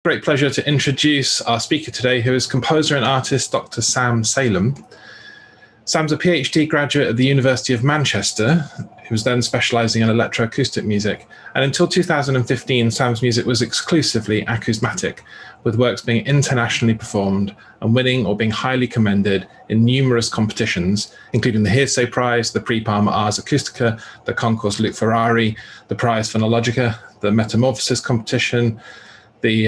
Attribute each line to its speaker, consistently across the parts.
Speaker 1: Great pleasure to introduce our speaker today, who is composer and artist Dr. Sam Salem. Sam's a PhD graduate at the University of Manchester. He was then specialising in electroacoustic music. And until 2015, Sam's music was exclusively acousmatic, with works being internationally performed and winning or being highly commended in numerous competitions, including the Hearsay Prize, the Prix Palmer Ars Acustica, the Concours Luc Ferrari, the Prize Phonologica, the Metamorphosis competition, the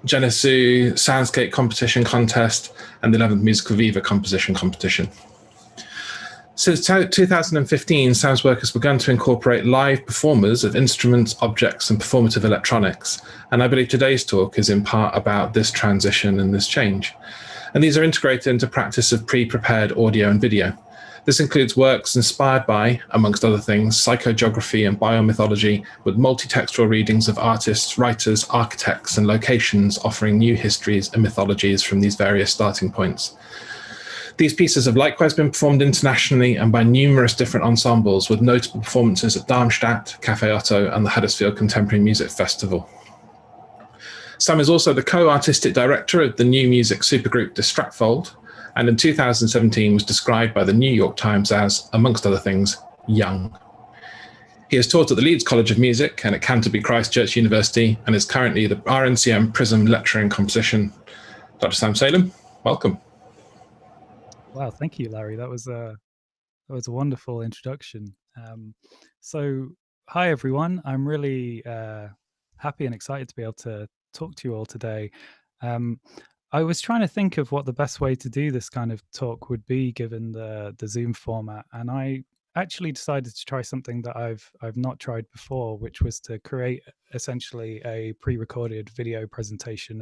Speaker 1: Genesu Soundscape competition contest, and the 11th Musical Viva composition competition. Since 2015, Sam's work has begun to incorporate live performers of instruments, objects, and performative electronics. And I believe today's talk is in part about this transition and this change. And these are integrated into practice of pre-prepared audio and video. This includes works inspired by, amongst other things, psychogeography and biomythology, with multi-textual readings of artists, writers, architects, and locations offering new histories and mythologies from these various starting points. These pieces have likewise been performed internationally and by numerous different ensembles, with notable performances at Darmstadt, Café Otto, and the Huddersfield Contemporary Music Festival. Sam is also the co-artistic director of the new music supergroup Distractfold, and in 2017 was described by the New York Times as, amongst other things, young. He has taught at the Leeds College of Music and at Canterbury Christ Church University, and is currently the RNCM Prism Lecturer in Composition. Dr. Sam Salem, welcome.
Speaker 2: Wow, thank you, Larry. That was a wonderful introduction. So, hi everyone. I'm really happy and excited to be able to talk to you all today. I was trying to think of what the best way to do this kind of talk would be, given the Zoom format, and I actually decided to try something that I've not tried before, which was to create essentially a pre-recorded video presentation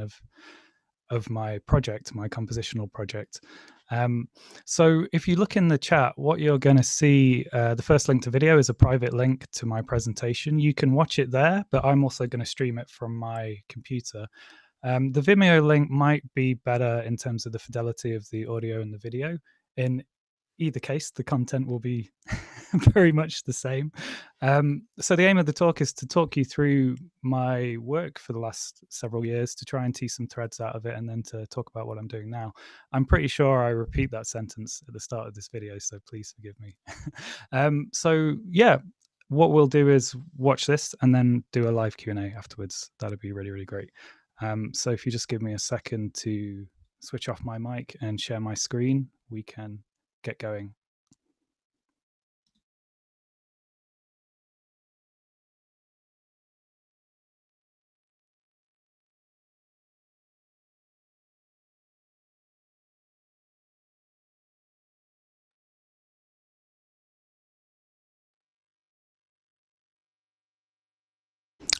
Speaker 2: of my project, my compositional project. So if you look in the chat, what you're going to see, the first link to video is a private link to my presentation. You can watch it there, but I'm also going to stream it from my computer. The Vimeo link might be better in terms of the fidelity of the audio and the video. In either case, the content will be very much the same. So the aim of the talk is to talk you through my work for the last several years, to try and tease some threads out of it, and then to talk about what I'm doing now. I'm pretty sure I repeat that sentence at the start of this video, so please forgive me. So yeah, what we'll do is watch this and then do a live Q&A afterwards. That'd be really, really great. So if you just give me a second to switch off my mic and share my screen, we can get going.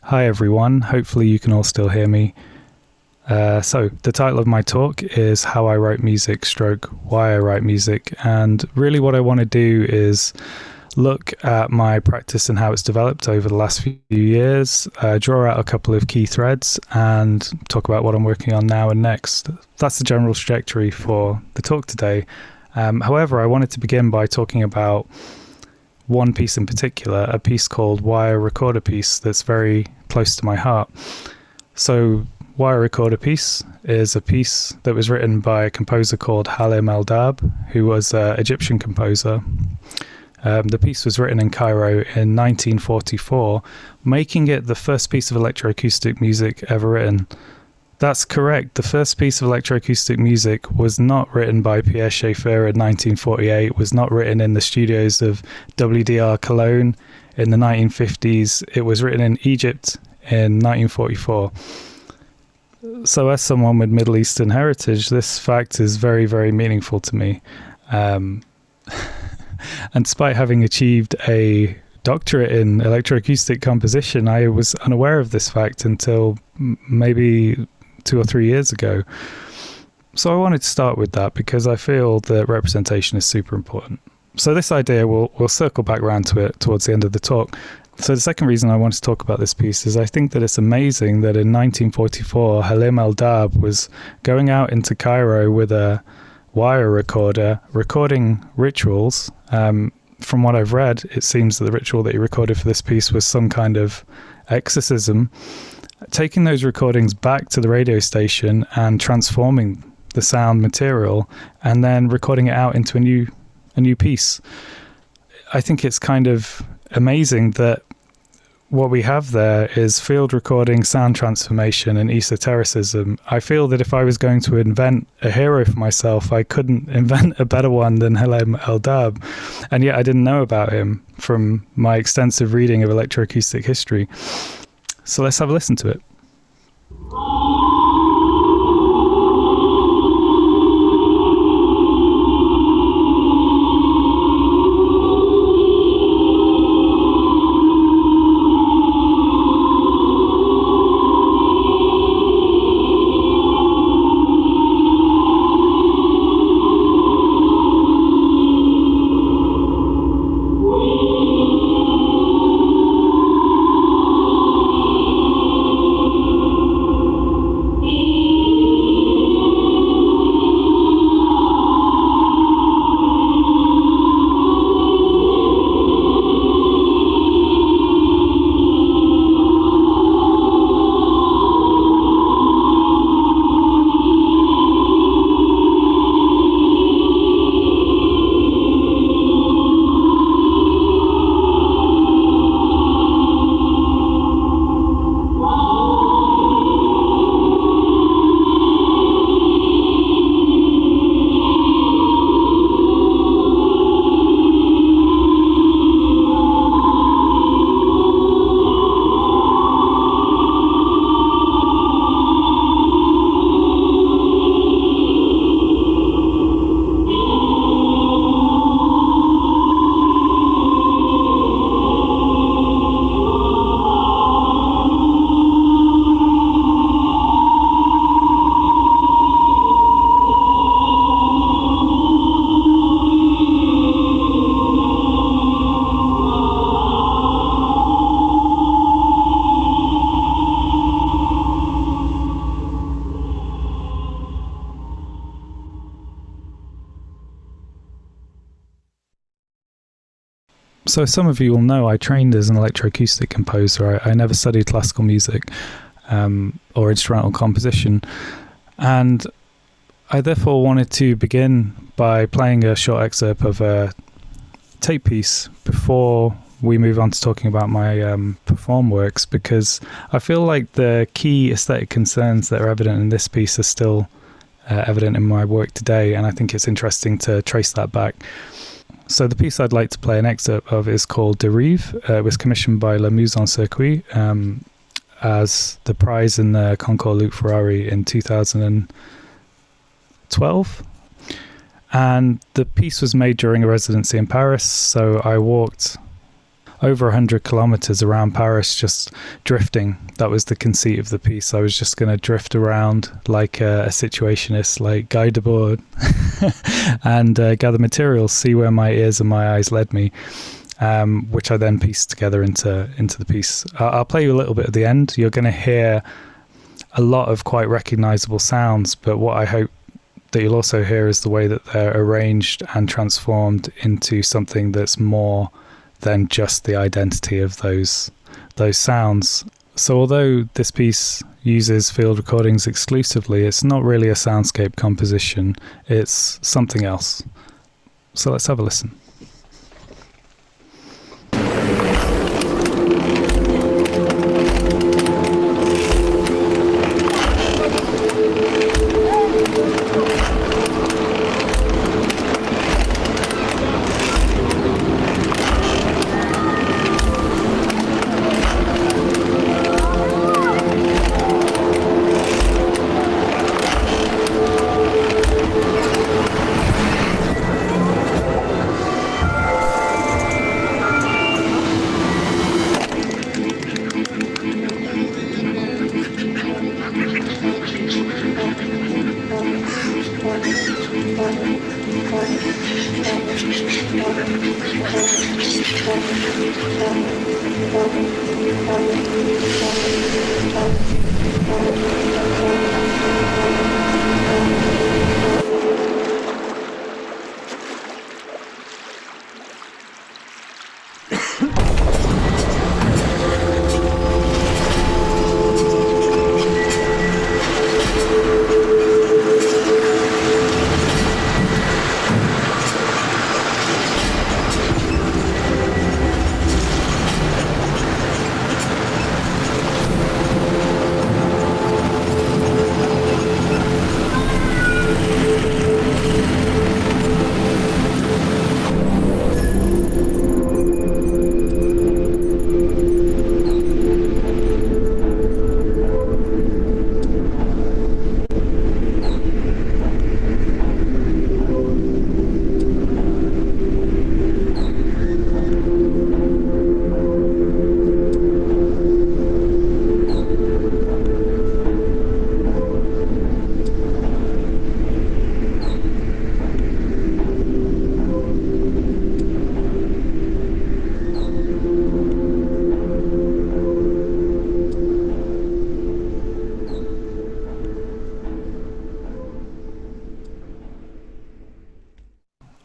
Speaker 2: Hi everyone, hopefully you can all still hear me. So the title of my talk is How I Write Music / Why I Write Music, and really what I want to do is look at my practice and how it's developed over the last few years, draw out a couple of key threads, and talk about what I'm working on now and next. That's the general trajectory for the talk today. However, I wanted to begin by talking about one piece in particular, a piece called Why I Record a Piece that's very close to my heart. So Why I Record a Piece is a piece that was written by a composer called Halim El-Dab, who was an Egyptian composer. The piece was written in Cairo in 1944, making it the first piece of electroacoustic music ever written. That's correct. The first piece of electroacoustic music was not written by Pierre Schaeffer in 1948, was not written in the studios of WDR Cologne in the 1950s. It was written in Egypt in 1944. So as someone with Middle Eastern heritage, this fact is very, very meaningful to me. And despite having achieved a doctorate in electroacoustic composition, I was unaware of this fact until maybe 2 or 3 years ago. So I wanted to start with that because I feel that representation is super important. So this idea, we'll circle back around to it towards the end of the talk. So the second reason I want to talk about this piece is I think that it's amazing that in 1944, Halim El-Dab was going out into Cairo with a wire recorder, recording rituals. From what I've read, it seems that the ritual that he recorded for this piece was some kind of exorcism. taking those recordings back to the radio station and transforming the sound material and then recording it out into a new piece. I think it's kind of amazing that what we have there is field recording, sound transformation, and esotericism. I feel that if I was going to invent a hero for myself, I couldn't invent a better one than Salem Eldab. And yet I didn't know about him from my extensive reading of electroacoustic history. So let's have a listen to it. So some of you will know I trained as an electroacoustic composer. I never studied classical music or instrumental composition. And I therefore wanted to begin by playing a short excerpt of a tape piece before we move on to talking about my perform works, because I feel like the key aesthetic concerns that are evident in this piece are still evident in my work today, and I think it's interesting to trace that back. So the piece I'd like to play an excerpt of is called Derive. It was commissioned by La Muse en Circuit as the prize in the Concours Luc Ferrari in 2012. And the piece was made during a residency in Paris, so I walked over 100 kilometers around Paris just drifting. That was the conceit of the piece. I was just going to drift around like a situationist, like guide de board, and gather materials, see where my ears and my eyes led me, which I then pieced together into the piece. I'll play you a little bit at the end. You're going to hear a lot of quite recognizable sounds, but what I hope that you'll also hear is the way that they're arranged and transformed into something that's more than just the identity of those sounds. So although this piece uses field recordings exclusively, it's not really a soundscape composition, it's something else. So let's have a listen.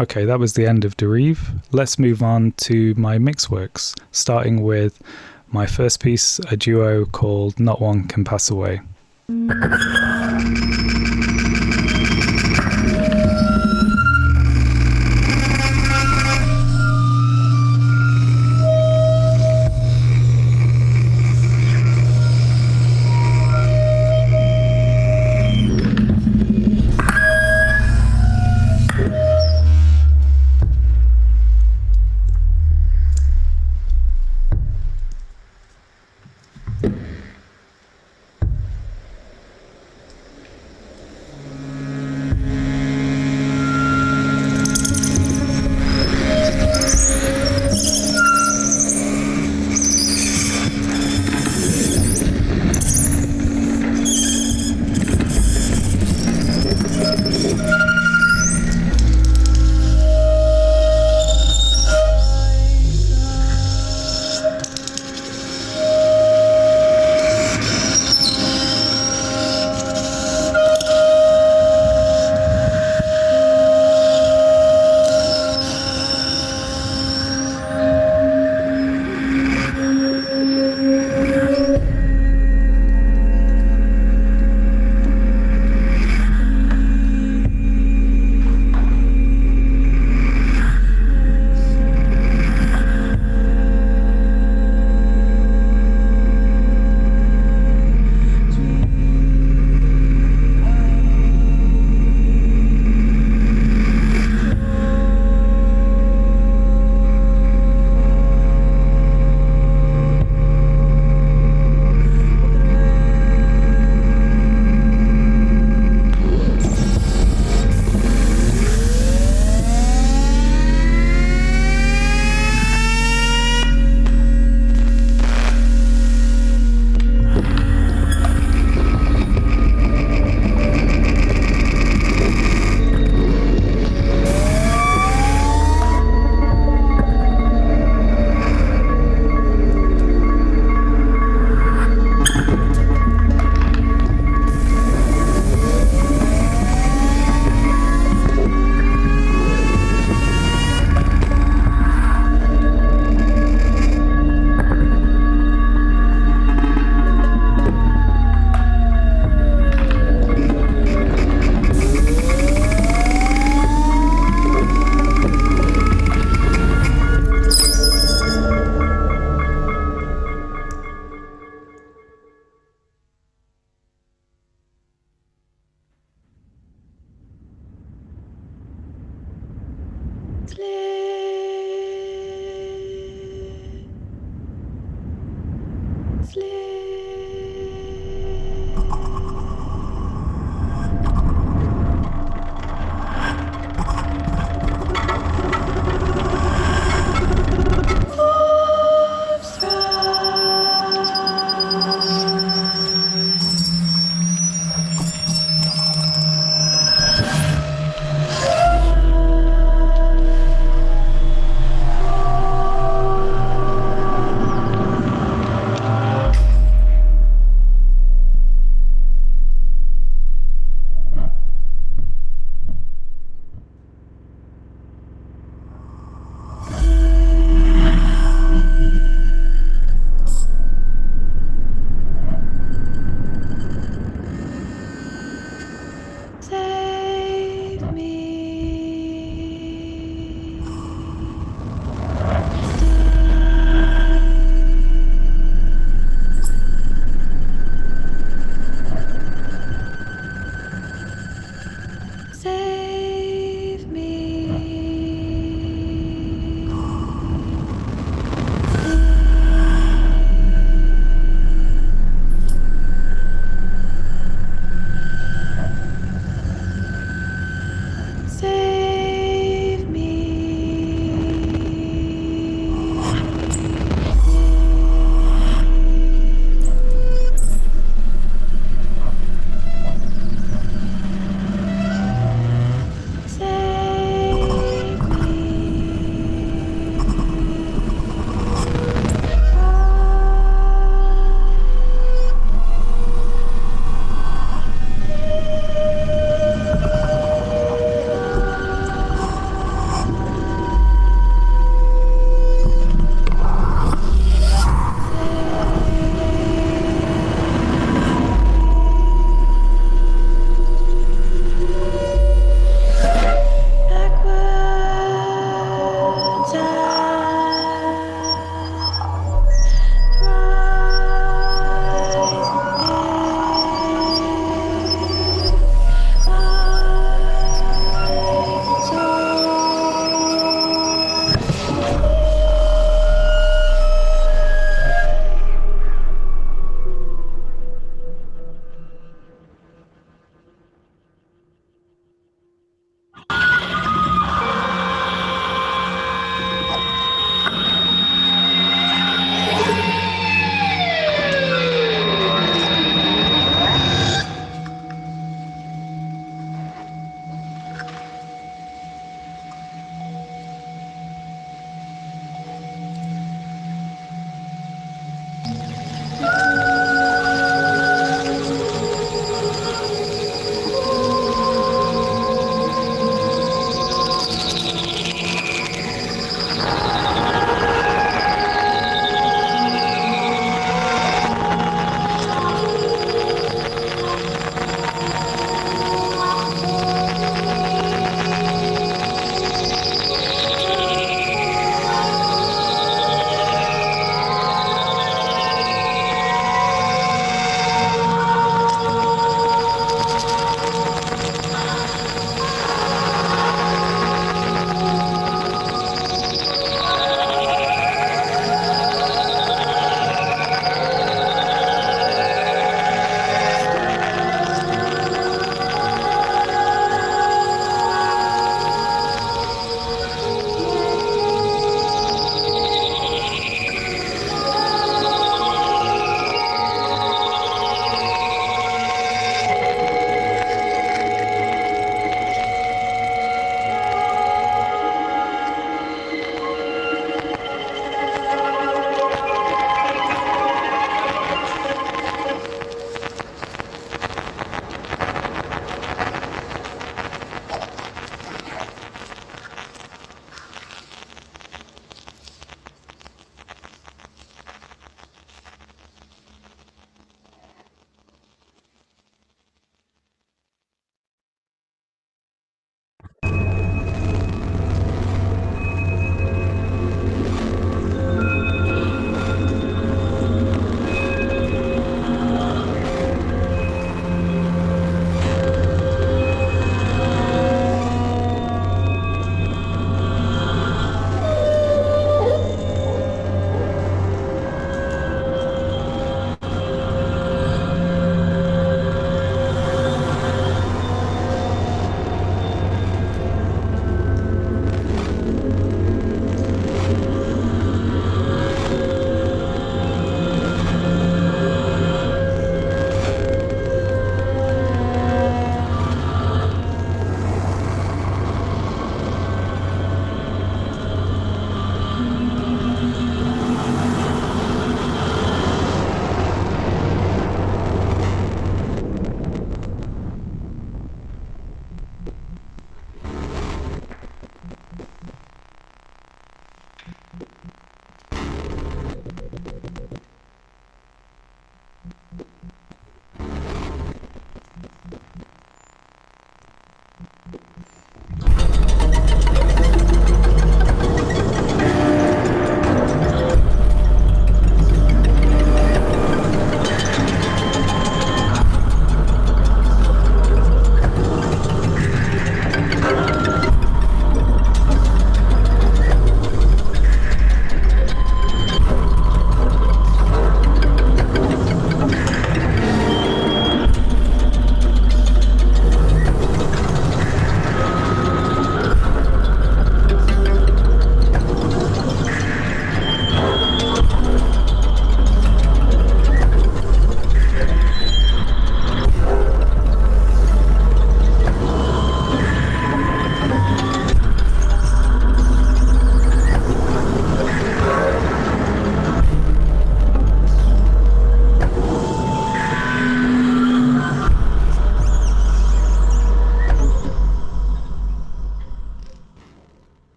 Speaker 2: Okay, that was the end of Derive. Let's move on to my mix works, starting with my first piece, a duo called Not One Can Pass Away.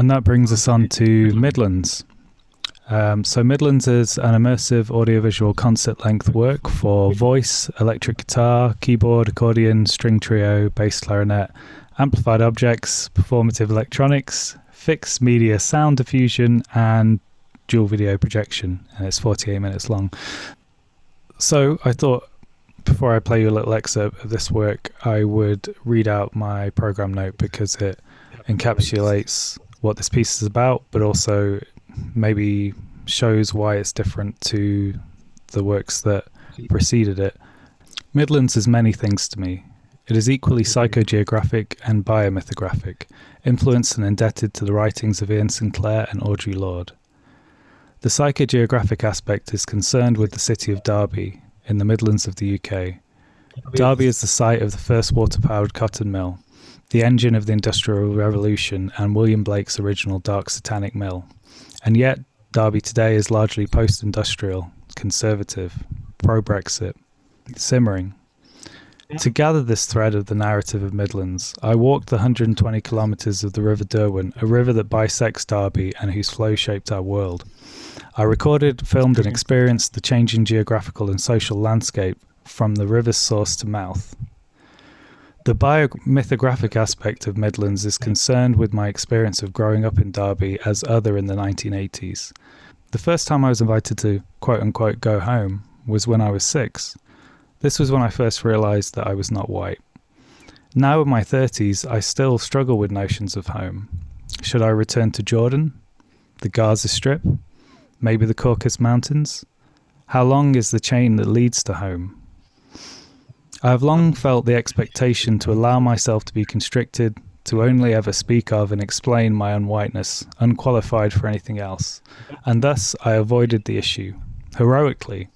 Speaker 2: And that brings us on to Midlands. So Midlands is an immersive audiovisual concert-length work for voice, electric guitar, keyboard, accordion, string trio, bass clarinet, amplified objects, performative electronics, fixed media sound diffusion, and dual video projection. And it's 48 minutes long. So I thought, before I play you a little excerpt of this work, I would read out my program note because it encapsulates what this piece is about, but also maybe shows why it's different to the works that preceded it. Midlands is many things to me. It is equally psychogeographic and biomythographic, influenced and indebted to the writings of Ian Sinclair and Audre Lorde. The psychogeographic aspect is concerned with the city of Derby, in the Midlands of the UK. Derby is the site of the first water-powered cotton mill, the engine of the Industrial Revolution and William Blake's original Dark Satanic Mill. And yet, Derby today is largely post-industrial, conservative, pro-Brexit, simmering. To gather this thread of the narrative of Midlands, I walked the 120 kilometres of the River Derwent, a river that bisects Derby and whose flow shaped our world. I recorded, filmed and experienced the changing geographical and social landscape from the river's source to mouth. The biomythographic aspect of Midlands is concerned with my experience of growing up in Derby as other in the 1980s. The first time I was invited to quote-unquote go home was when I was 6. This was when I first realised that I was not white. Now in my 30s, I still struggle with notions of home. Should I return to Jordan? The Gaza Strip? Maybe the Caucasus Mountains? How long is the chain that leads to home? I have long felt the expectation to allow myself to be constricted, to only ever speak of and explain my unwhiteness, unqualified for anything else, and thus I avoided the issue, heroically.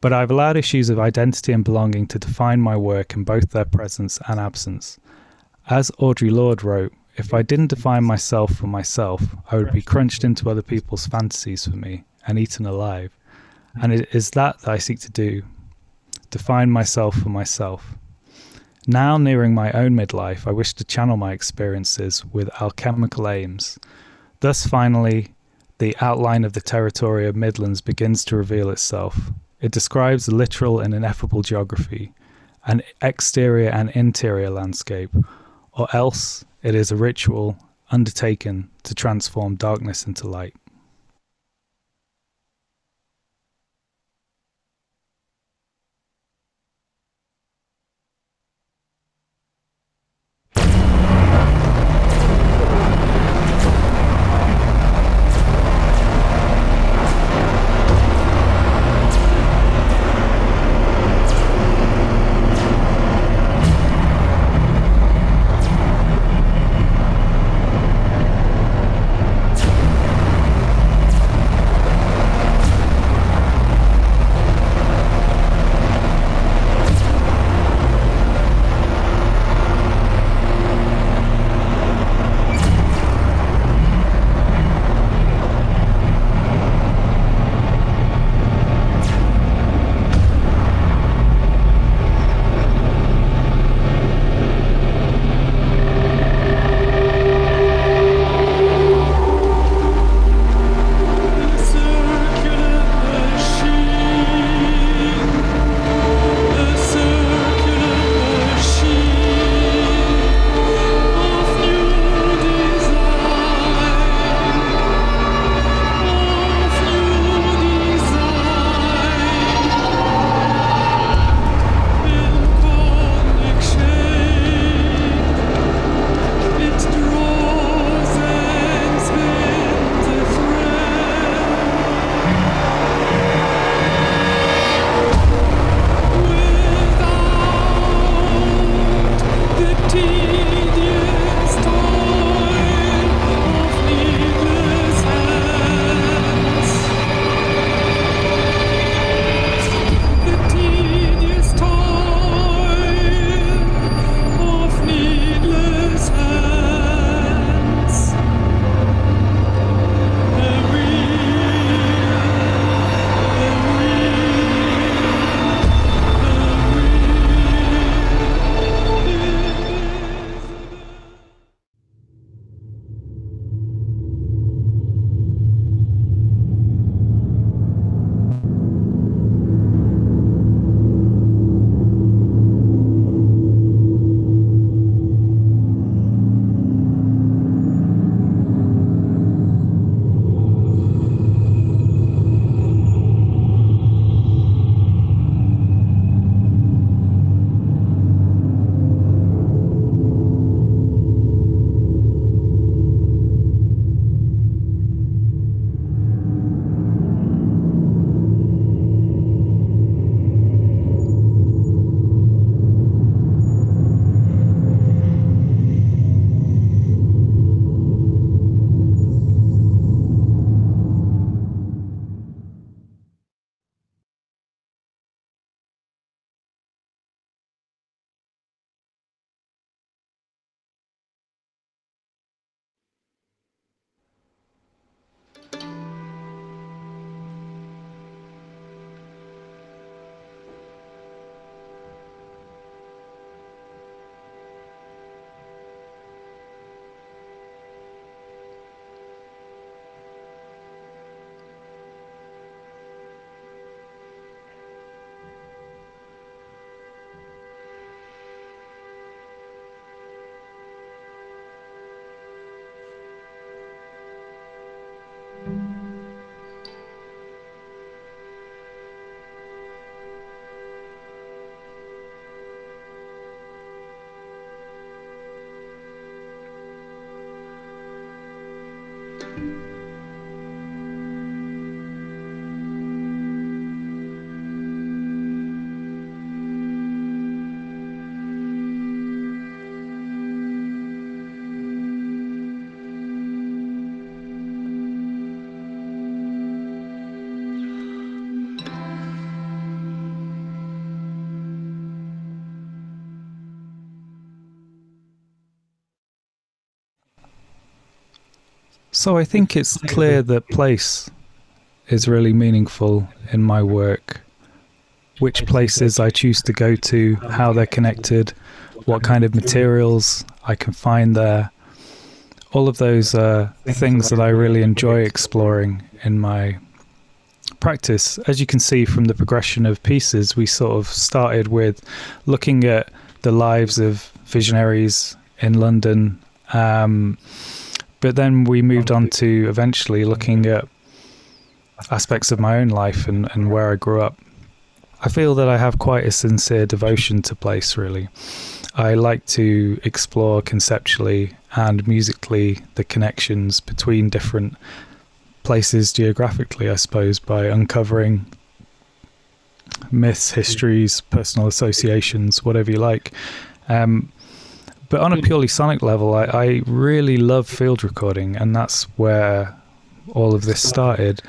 Speaker 2: But I've allowed issues of identity and belonging to define my work in both their presence and absence. As Audre Lorde wrote, if I didn't define myself for myself, I would be crunched into other people's fantasies for me and eaten alive. And it is that I seek to do. Define myself for myself. Now nearing my own midlife, I wish to channel my experiences with alchemical aims. Thus finally, the outline of the territory of Midlands begins to reveal itself. It describes a literal and ineffable geography, an exterior and interior landscape, or else it is a ritual undertaken to transform darkness into light. So I think it's clear that place is really meaningful in my work. Which places I choose to go to, how they're connected, what kind of materials I can find there. All of those are things that I really enjoy exploring in my practice. As you can see from the progression of pieces, we sort of started with looking at the lives of visionaries in London, but then we moved on to eventually looking at aspects of my own life and where I grew up. I feel that I have quite a sincere devotion to place, really. I like to explore conceptually and musically the connections between different places geographically, I suppose, by uncovering myths, histories, personal associations, whatever you like. But on a purely sonic level, I really love field recording, and that's where all of this started.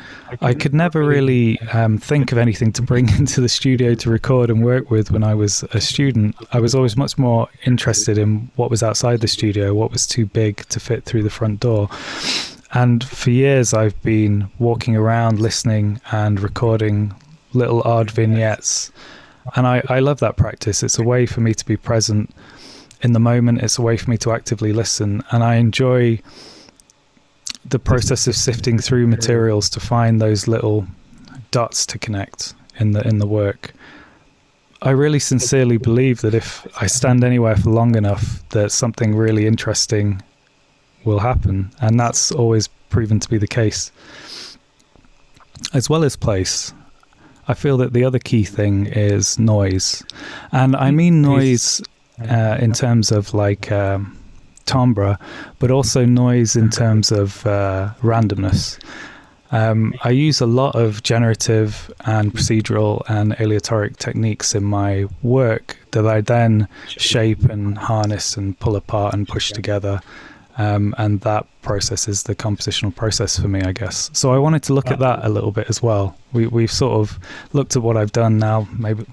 Speaker 2: I could never really think of anything to bring into the studio to record and work with when I was a student. I was always much more interested in what was outside the studio, what was too big to fit through the front door. And for years I've been walking around listening and recording little odd vignettes. And I love that practice. It's a way for me to be present in the moment. It's a way for me to actively listen. And I enjoy the process of sifting through materials to find those little dots to connect in the work. I really sincerely believe that if I stand anywhere for long enough, that something really interesting will happen, and that's always proven to be the case. As well as place, I feel that the other key thing is noise, and I mean noise in terms of like timbre, but also noise in terms of randomness. I use a lot of generative and procedural and aleatoric techniques in my work that I then shape and harness and pull apart and push together. And that process is the compositional process for me, I guess. So I wanted to look at that a little bit as well. We've sort of looked at what I've done now.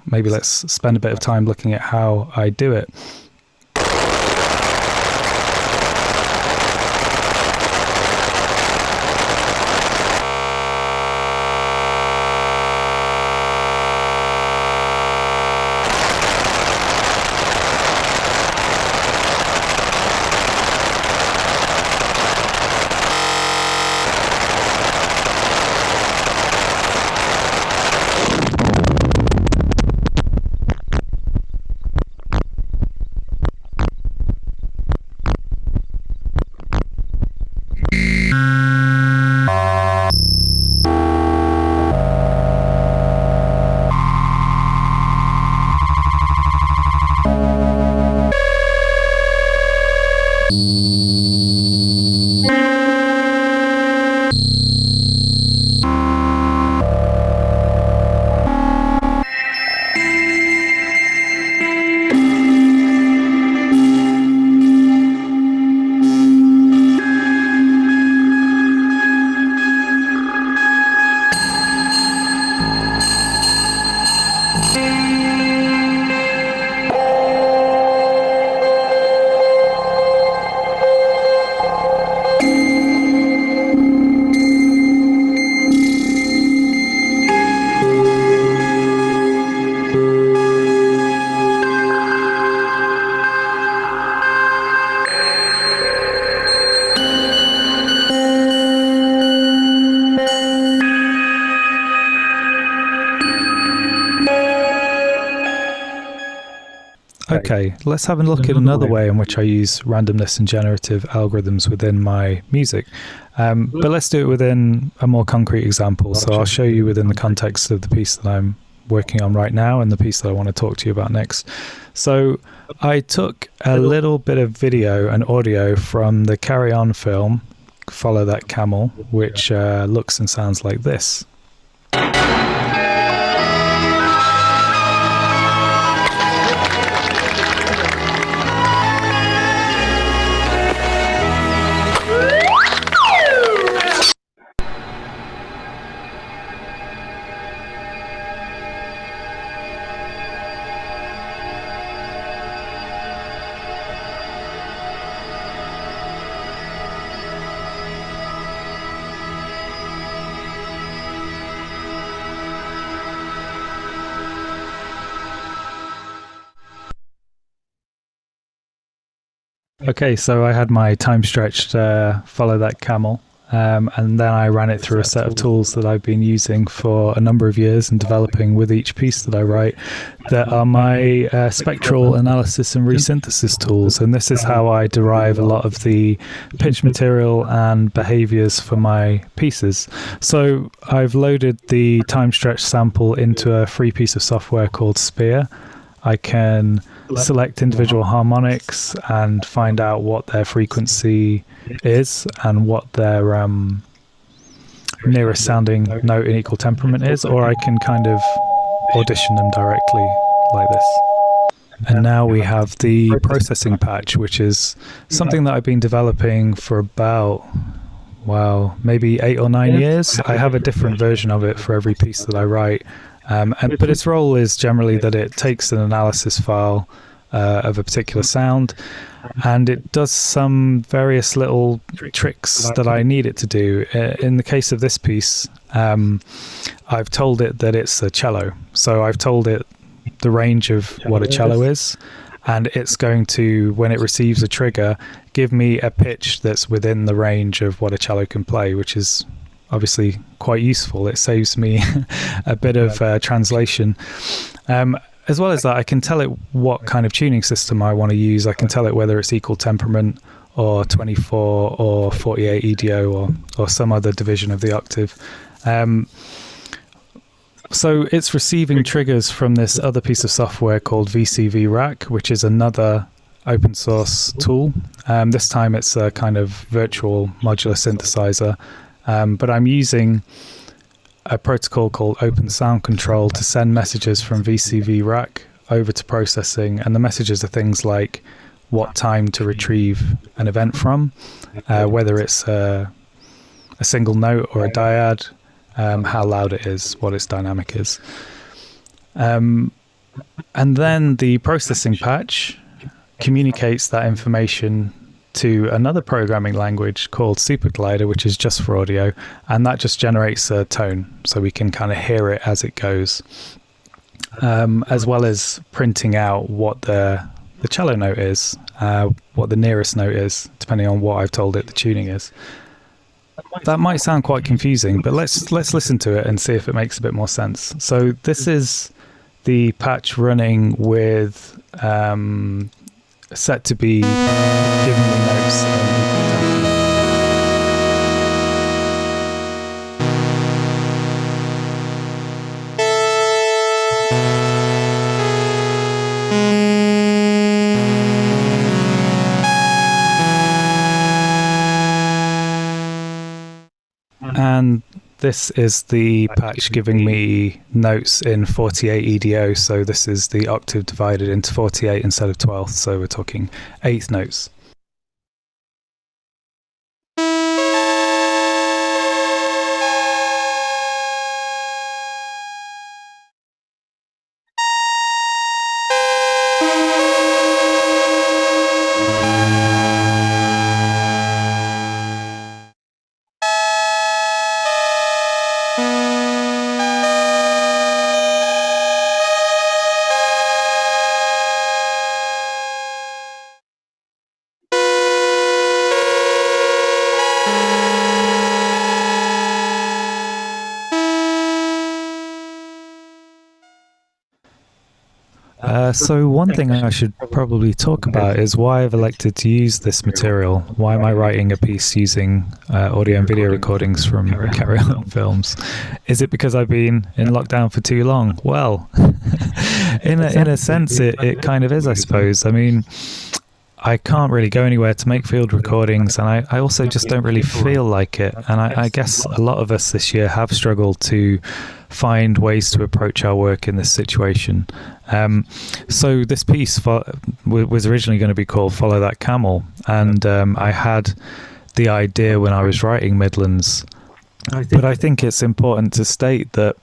Speaker 2: Maybe let's spend a bit of time looking at how I do it. Okay, let's have a look at another way in which I use randomness and generative algorithms within my music. But let's do it within a more concrete example. So I'll show you within the context of the piece that I'm working on right now and the piece that I want to talk to you about next. So I took a little bit of video and audio from the Carry On film, Follow That Camel, which looks and sounds like this. Okay, so I had my time stretched follow that camel, and then I ran it through a set of tools that I've been using for a number of years and developing with each piece that I write, that are my spectral analysis and resynthesis tools. And this is how I derive a lot of the pitch material and behaviors for my pieces. So I've loaded the time stretch sample into a free piece of software called Sphere. I can select individual harmonics and find out what their frequency is and what their nearest sounding note in equal temperament is, or I can kind of audition them directly like this. And now we have the processing patch, which is something that I've been developing for about, wow, maybe 8 or 9 years. I have a different version of it for every piece that I write. But its role is generally that it takes an analysis file of a particular sound, and it does some various little tricks that I need it to do. In the case of this piece, I've told it that it's a cello. So I've told it the range of what a cello is, and it's going to, when it receives a trigger, give me a pitch that's within the range of what a cello can play, which is obviously quite useful. It saves me a bit of translation. As well as that, I can tell it what kind of tuning system I want to use. I can tell it whether it's equal temperament or 24 or 48 EDO or some other division of the octave. So it's receiving triggers from this other piece of software called VCV Rack, which is another open source tool. This time it's a kind of virtual modular synthesizer. But I'm using a protocol called Open Sound Control to send messages from VCV Rack over to processing, and the messages are things like what time to retrieve an event from, whether it's a single note or a dyad, how loud it is, what its dynamic is. And then the processing patch communicates that information to another programming language called SuperGlider, which is just for audio, and that just generates a tone so we can kind of hear it as it goes, as well as printing out what the cello note is, what the nearest note is, depending on what I've told it the tuning is. That might sound quite confusing, but let's listen to it and see if it makes a bit more sense. So this is the patch running with set to be giving me notes and this is the patch giving me notes in 48 EDO, so this is the octave divided into 48 instead of 12th, so we're talking 8th notes. So one thing I should probably talk about is why I've elected to use this material. Why am I writing a piece using audio and video recordings from Carry On films? Is it because I've been in lockdown for too long? Well, in a sense, it kind of is, I suppose. I mean, I can't really go anywhere to make field recordings, and I also just don't really feel like it. And I guess a lot of us this year have struggled to find ways to approach our work in this situation. So this piece was originally going to be called Follow That Camel, and I had the idea when I was writing Midlands, but I think it's important to state that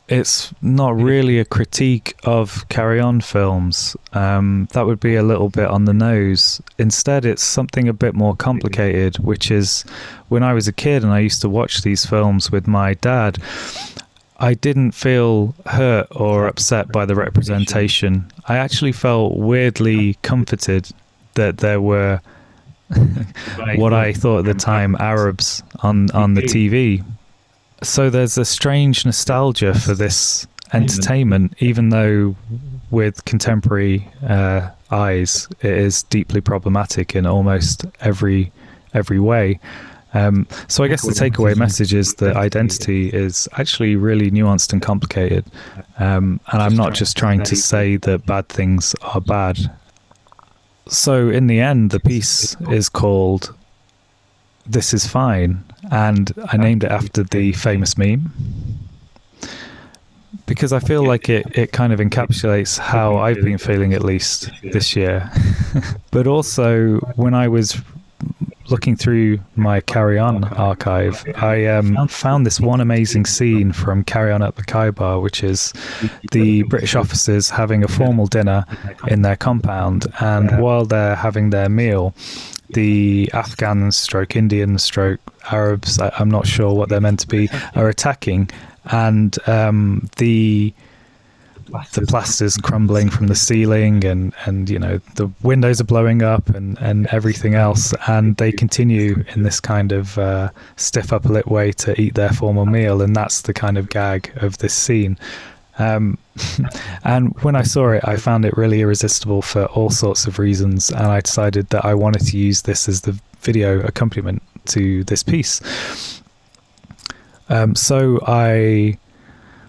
Speaker 2: it's not really a critique of Carry On films. That would be a little bit on the nose. Instead, it's something a bit more complicated, which is when I was a kid and I used to watch these films with my dad, I didn't feel hurt or upset by the representation. I actually felt weirdly comforted that there were what I thought at the time Arabs on the TV. So there's a strange nostalgia for this entertainment, even though with contemporary eyes it is deeply problematic in almost every way. So I guess the takeaway message is that identity is actually really nuanced and complicated, and I'm not just trying to say that bad things are bad. So in the end, the piece is called "This Is Fine," and I named it after the famous meme because I feel like it kind of encapsulates how I've been feeling, at least this year. But also, when I was looking through my Carry On archive, I found this one amazing scene from Carry On at the Khyber, which is the British officers having a formal dinner in their compound, and while they're having their meal, the Afghans stroke Indians stroke Arabs, I'm not sure what they're meant to be, are attacking, and the plaster's crumbling from the ceiling, and you know, the windows are blowing up and everything else, and they continue in this kind of stiff upper lip way to eat their formal meal, and that's the kind of gag of this scene. And when I saw it, I found it really irresistible for all sorts of reasons, and I decided that I wanted to use this as the video accompaniment to this piece. So I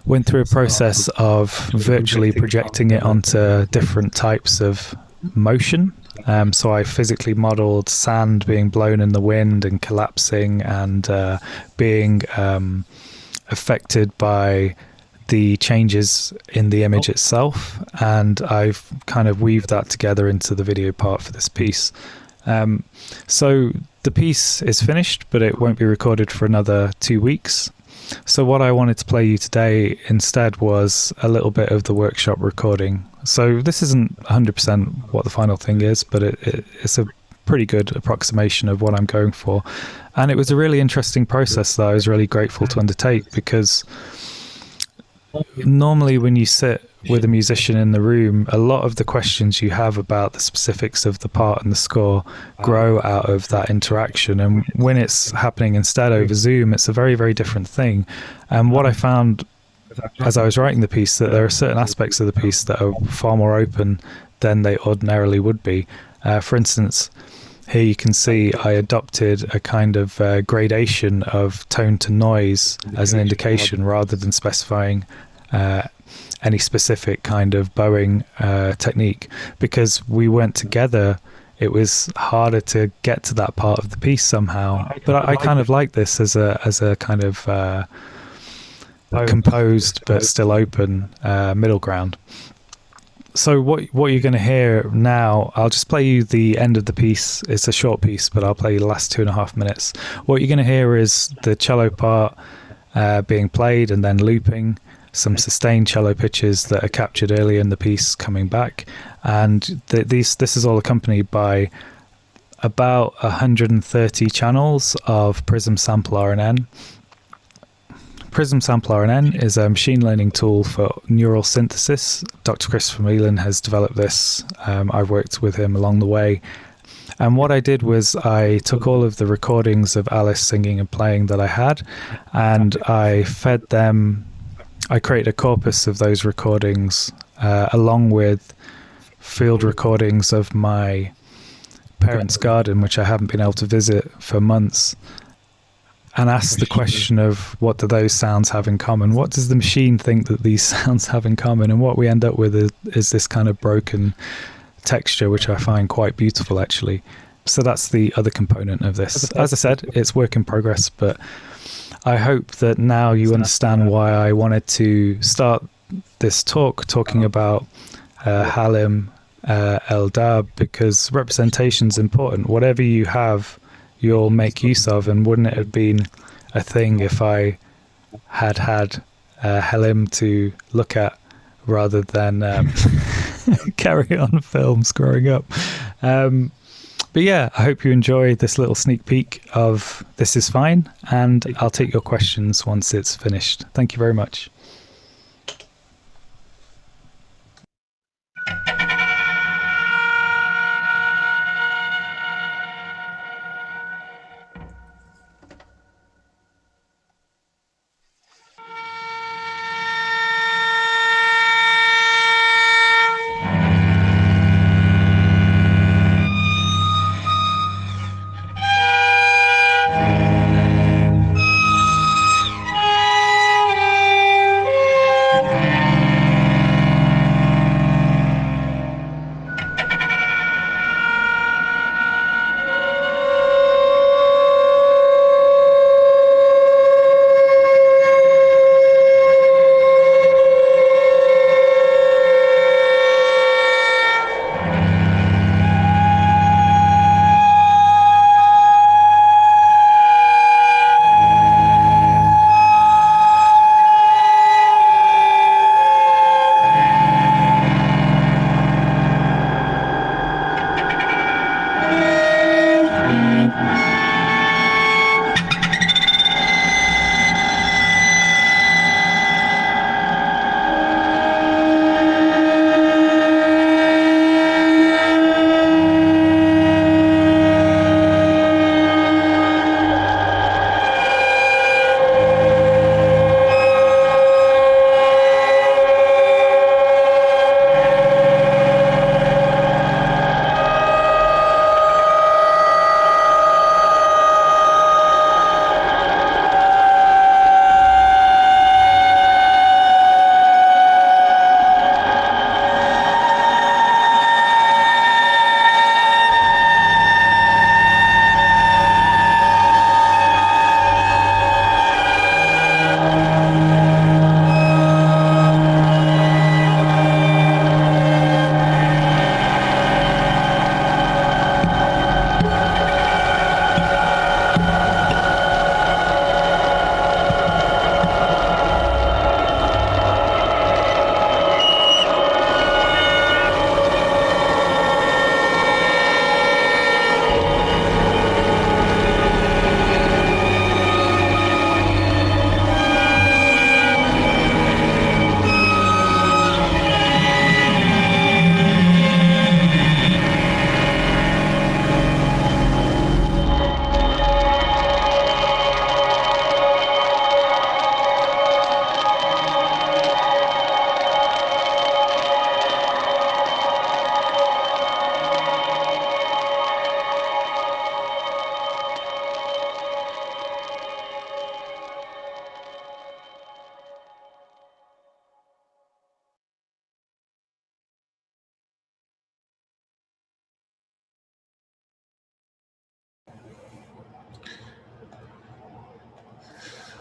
Speaker 2: went through a process of virtually projecting it onto different types of motion. So I physically modeled sand being blown in the wind and collapsing and being affected by the changes in the image itself, and I've kind of weaved that together into the video part for this piece. So the piece is finished, but it won't be recorded for another 2 weeks. So what I wanted to play you today instead was a little bit of the workshop recording. So this isn't 100% what the final thing is, but it's a pretty good approximation of what I'm going for. And it was a really interesting process that I was really grateful to undertake, because normally when you sit with a musician in the room, a lot of the questions you have about the specifics of the part and the score grow out of that interaction, and when it's happening instead over Zoom, it's a very, very different thing. And what I found as I was writing the piece, that there are certain aspects of the piece that are far more open than they ordinarily would be. For instance, here you can see I adopted a kind of gradation of tone to noise as an indication, rather than specifying any specific kind of bowing technique. Because we weren't together, it was harder to get to that part of the piece somehow. But I kind of like this as a kind of composed but still open middle ground. So what you're going to hear now, I'll just play you the end of the piece. It's a short piece, but I'll play you the last 2.5 minutes. What you're going to hear is the cello part being played and then looping, some sustained cello pitches that are captured earlier in the piece coming back, and this is all accompanied by about 130 channels of Prism Sample RNN. Prism Sample RNN is a machine learning tool for neural synthesis. Dr. Christopher Meelan has developed this. I've worked with him along the way. And what I did was I took all of the recordings of Alice singing and playing that I had, and I fed them. I created a corpus of those recordings along with field recordings of my parents' garden, which I haven't been able to visit for months, and asked the question of, what do those sounds have in common? What does the machine think that these sounds have in common? And what we end up with is this kind of broken texture, which I find quite beautiful, actually. So that's the other component of this. As I said, it's work in progress, but I hope that now you understand why I wanted to start this talk talking about Halim Eldar, because representation is important. Whatever you have, you'll make use of, and wouldn't it have been a thing if I had Halim to look at rather than Carry On films growing up. But yeah, I hope you enjoy this little sneak peek of This Is Fine, and I'll take your questions once it's finished. Thank you very much.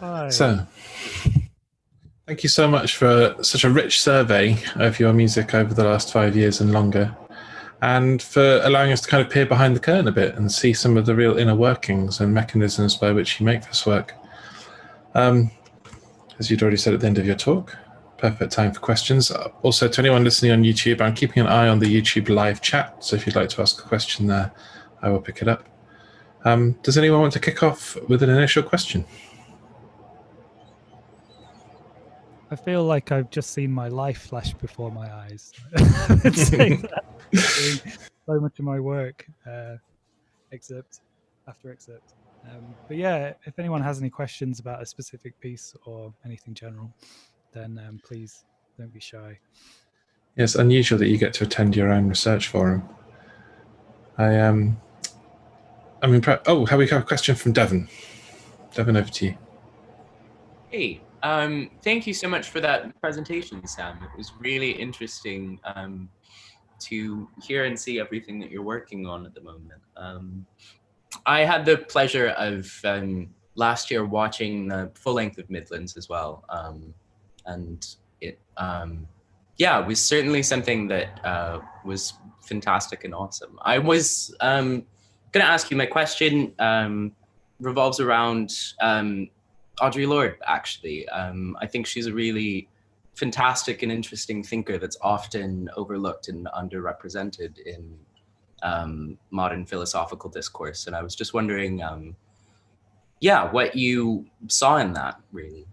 Speaker 2: Hi.
Speaker 1: So, thank you so much for such a rich survey of your music over the last 5 years and longer, and for allowing us to kind of peer behind the curtain a bit and see some of the real inner workings and mechanisms by which you make this work. As you'd already said at the end of your talk, perfect time for questions. Also, to anyone listening on YouTube, I'm keeping an eye on the YouTube live chat, so if you'd like to ask a question there, I will pick it up. Does anyone want to kick off with an initial question?
Speaker 2: I feel like I've just seen my life flash before my eyes. I'd say that doing so much of my work, excerpt after excerpt. But yeah, if anyone has any questions about a specific piece or anything general, then please don't be shy.
Speaker 1: Yes, unusual that you get to attend your own research forum. I mean, have we got a question from Devon? Devon, over to you.
Speaker 3: Hey, thank you so much for that presentation, Sam. It was really interesting to hear and see everything that you're working on at the moment. I had the pleasure of last year watching the full length of Midlands as well. And it, yeah, it was certainly something that was fantastic and awesome. I was going to ask you, my question revolves around Audre Lorde, actually. I think she's a really fantastic and interesting thinker that's often overlooked and underrepresented in modern philosophical discourse. And I was just wondering, yeah, what you saw in that, really.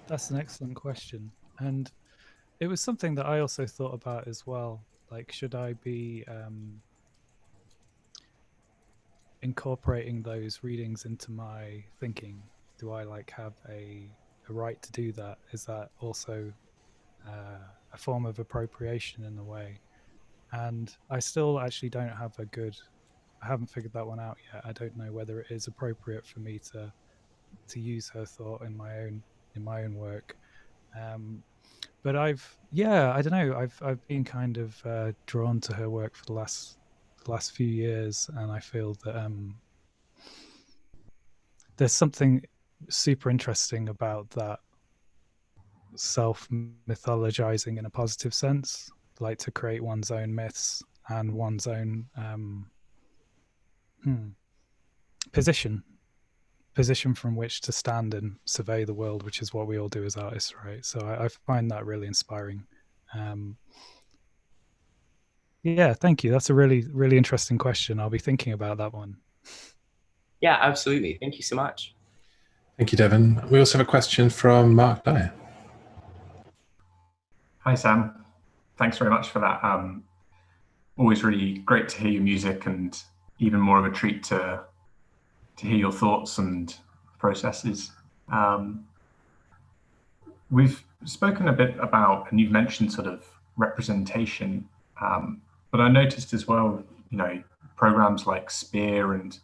Speaker 2: That's an excellent question. And it was something that I also thought about as well. Like, should I be incorporating those readings into my thinking? Do I like have a right to do that? Is that also a form of appropriation in a way? And I still actually don't have I haven't figured that one out yet. I don't know whether it is appropriate for me to use her thought in my own work. But I don't know. I've been kind of drawn to her work for the last few years, and I feel that there's something super interesting about that self mythologizing in a positive sense, like to create one's own myths and one's own position from which to stand and survey the world, which is what we all do as artists, right? So I find that really inspiring. Yeah, thank you. That's a really, really interesting question. I'll be thinking about that one.
Speaker 3: Yeah, absolutely. Thank you so much.
Speaker 1: Thank you, Devon. We also have a question from Mark Dyer.
Speaker 4: Hi, Sam. Thanks very much for that. Always really great to hear your music, and even more of a treat to hear your thoughts and processes. We've spoken a bit about, and you've mentioned sort of representation, but I noticed as well, programs like Spear and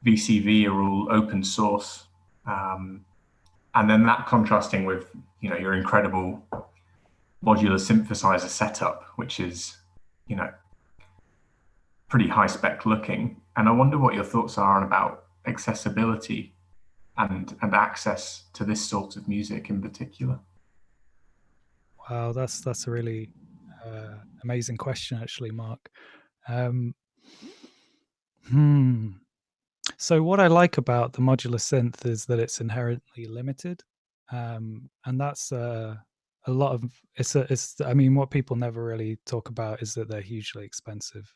Speaker 4: VCV are all open source. And then that contrasting with, your incredible modular synthesizer setup, which is, pretty high spec looking. And I wonder what your thoughts are on about accessibility and access to this sort of music in particular.
Speaker 2: Wow, that's a really amazing question, actually, Mark. So what I like about the modular synth is that it's inherently limited, and that's a lot of it's. I mean, what people never really talk about is that they're hugely expensive.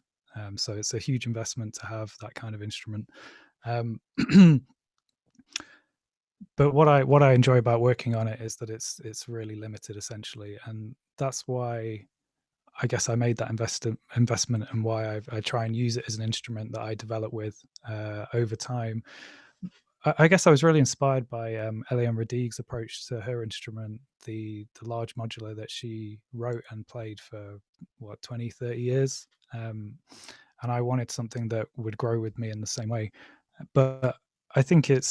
Speaker 2: So it's a huge investment to have that kind of instrument. But what I enjoy about working on it is that it's really limited, essentially, and that's why I guess I made that investment, and why I try and use it as an instrument that I develop with over time. I guess I was really inspired by Eliane Radigue's approach to her instrument, the large modular that she wrote and played for 20, 30 years. And I wanted something that would grow with me in the same way. But I think it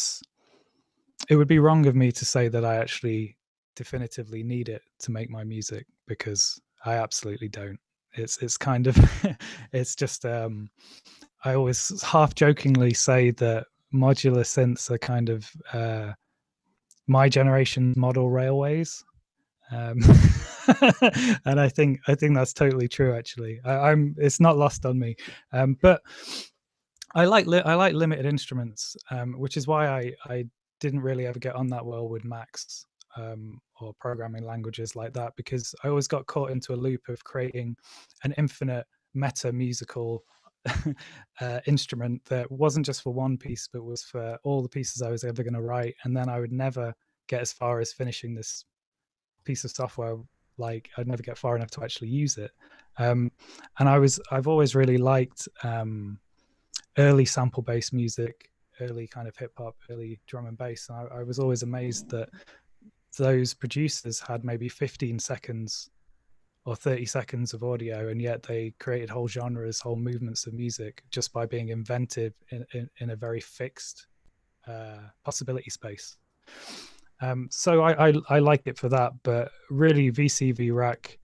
Speaker 2: would be wrong of me to say that I actually definitively need it to make my music, because I absolutely don't. It's kind of it's just I always half jokingly say that modular synths are kind of my generation model railways. And I think that's totally true. Actually, it's not lost on me. But I like limited instruments, which is why I didn't really ever get on that well with Macs or programming languages like that, because I always got caught into a loop of creating an infinite meta musical instrument that wasn't just for one piece, but was for all the pieces I was ever going to write, and then I would never get as far as finishing this piece of software. Like, I'd never get far enough to actually use it. And I've always really liked early sample-based music, early kind of hip-hop, early drum and bass. And I was always amazed that those producers had maybe 15 seconds or 30 seconds of audio, and yet they created whole genres, whole movements of music just by being inventive in a very fixed possibility space. So I like it for that, but really VCV Rack.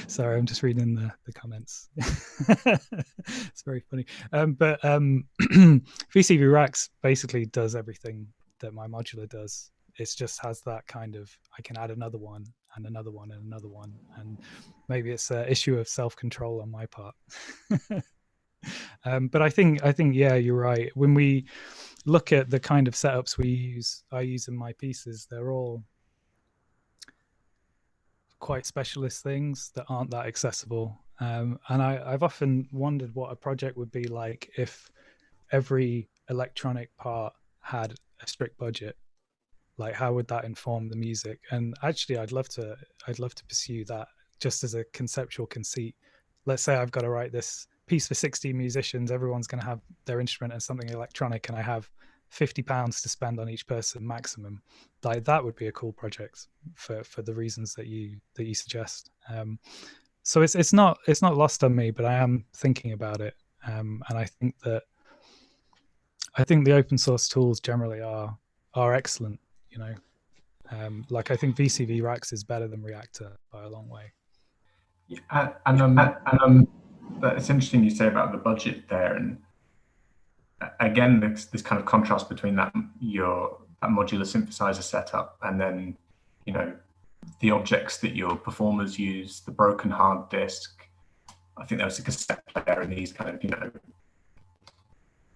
Speaker 2: Sorry, I'm just reading the comments. It's very funny. But VCV Racks basically does everything that my modular does. It just has that kind of, I can add another one and another one and another one, and maybe it's an issue of self-control on my part. But I think yeah, you're right. When we look at the kind of setups I use in my pieces, they're all quite specialist things that aren't that accessible. And I've often wondered what a project would be like if every electronic part had a strict budget. Like, how would that inform the music? And actually, I'd love to pursue that just as a conceptual conceit. Let's say I've got to write this piece for 60 musicians. Everyone's going to have their instrument and something electronic, and I have £50 to spend on each person maximum. Like, that would be a cool project for the reasons that you suggest. So it's not lost on me, but I am thinking about it. And I think the open source tools generally are excellent. You know, like, I think VCV Racks is better than Reactor by a long way.
Speaker 4: Yeah, it's interesting you say about the budget there, and again, this kind of contrast between that modular synthesizer setup and then, you know, the objects that your performers use, the broken hard disk. I think there was a cassette player and these kind of, you know,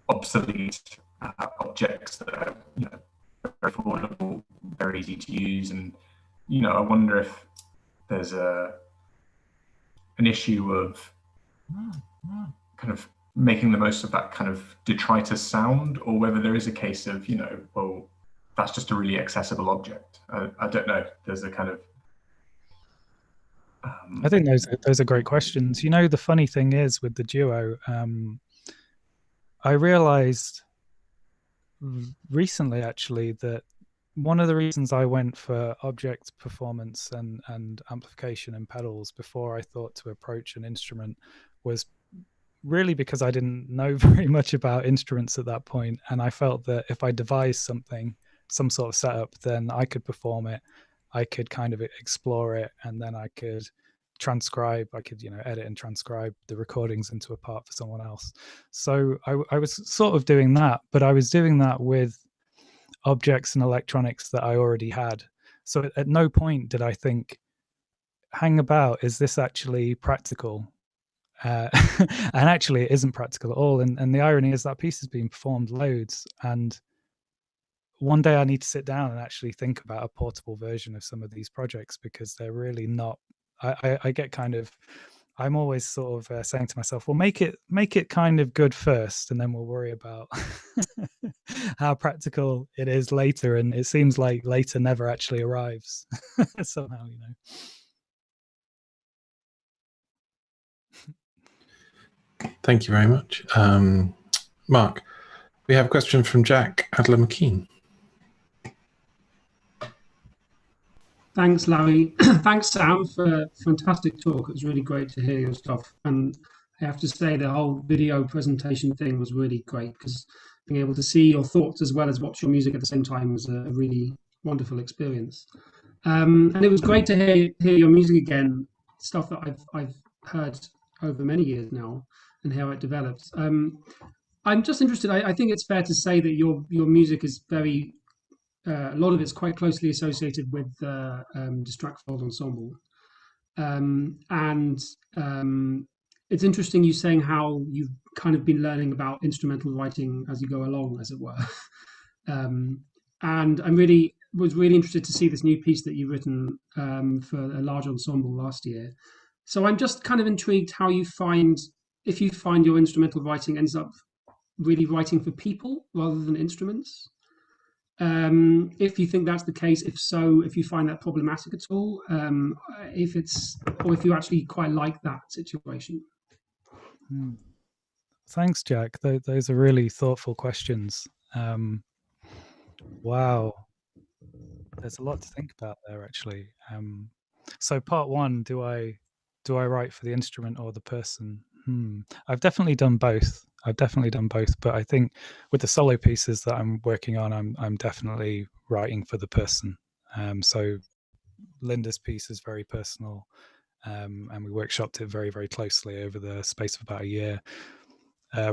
Speaker 4: obsolete objects that are, you know, very affordable, very easy to use. And, you know, I wonder if there's an issue of kind of making the most of that kind of detritus sound, or whether there is a case of, you know, well, that's just a really accessible object. I don't know. There's a kind of
Speaker 2: I think those are great questions. You know, the funny thing is with the Duo, I realized recently actually that one of the reasons I went for object performance and amplification and pedals before I thought to approach an instrument was really because I didn't know very much about instruments at that point, and I felt that if I devised some sort of setup, then I could perform it, I could kind of explore it, and then I could transcribe, I could, you know, edit and transcribe the recordings into a part for someone else. So I was sort of doing that, but I was doing that with objects and electronics that I already had. So at no point did I think, hang about, is this actually practical? And actually it isn't practical at all. And the irony is that piece has been performed loads, and one day I need to sit down and actually think about a portable version of some of these projects, because they're really not, I get kind of, I'm always sort of saying to myself, well, make it kind of good first, and then we'll worry about how practical it is later. And it seems like later never actually arrives somehow, you know.
Speaker 1: Thank you very much. Mark, we have a question from Jack Adler-McKean.
Speaker 5: Thanks, Larry. Thanks, Sam, for a fantastic talk. It was really great to hear your stuff. And I have to say the whole video presentation thing was really great, because being able to see your thoughts as well as watch your music at the same time was a really wonderful experience. And it was great to hear your music again, stuff that I've heard over many years now, and how it develops. I'm just interested. I think it's fair to say that your music is very a lot of it's quite closely associated with Distract Fold Ensemble, and it's interesting you saying how you've kind of been learning about instrumental writing as you go along, as it were. And was really interested to see this new piece that you've written for a large ensemble last year. So I'm just kind of intrigued how you find, if you find your instrumental writing ends up really writing for people rather than instruments. If you think that's the case, if so, if you find that problematic at all, if you actually quite like that situation.
Speaker 2: Thanks, Jack. Those are really thoughtful questions. Wow, there's a lot to think about there, actually. So, part one: do I write for the instrument or the person? I've definitely done both. But I think with the solo pieces that I'm working on, I'm definitely writing for the person. So Linda's piece is very personal, and we workshopped it very, very closely over the space of about a year.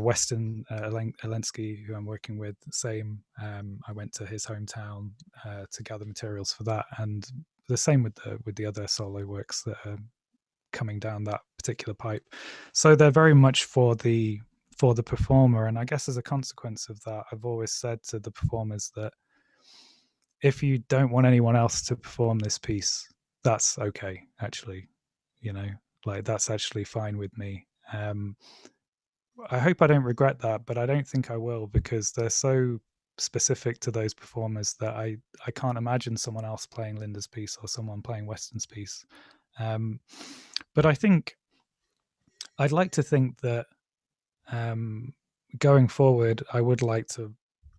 Speaker 2: Weston Elensky, who I'm working with, same. I went to his hometown to gather materials for that, and the same with the other solo works that are coming down that particular pipe. So they're very much for the performer, and I guess as a consequence of that, I've always said to the performers that if you don't want anyone else to perform this piece, that's okay. Actually, like that's actually fine with me. I hope I don't regret that, but I don't think I will, because they're so specific to those performers that I can't imagine someone else playing Linda's piece or someone playing Weston's piece. But I think I'd like to think that going forward, I would like to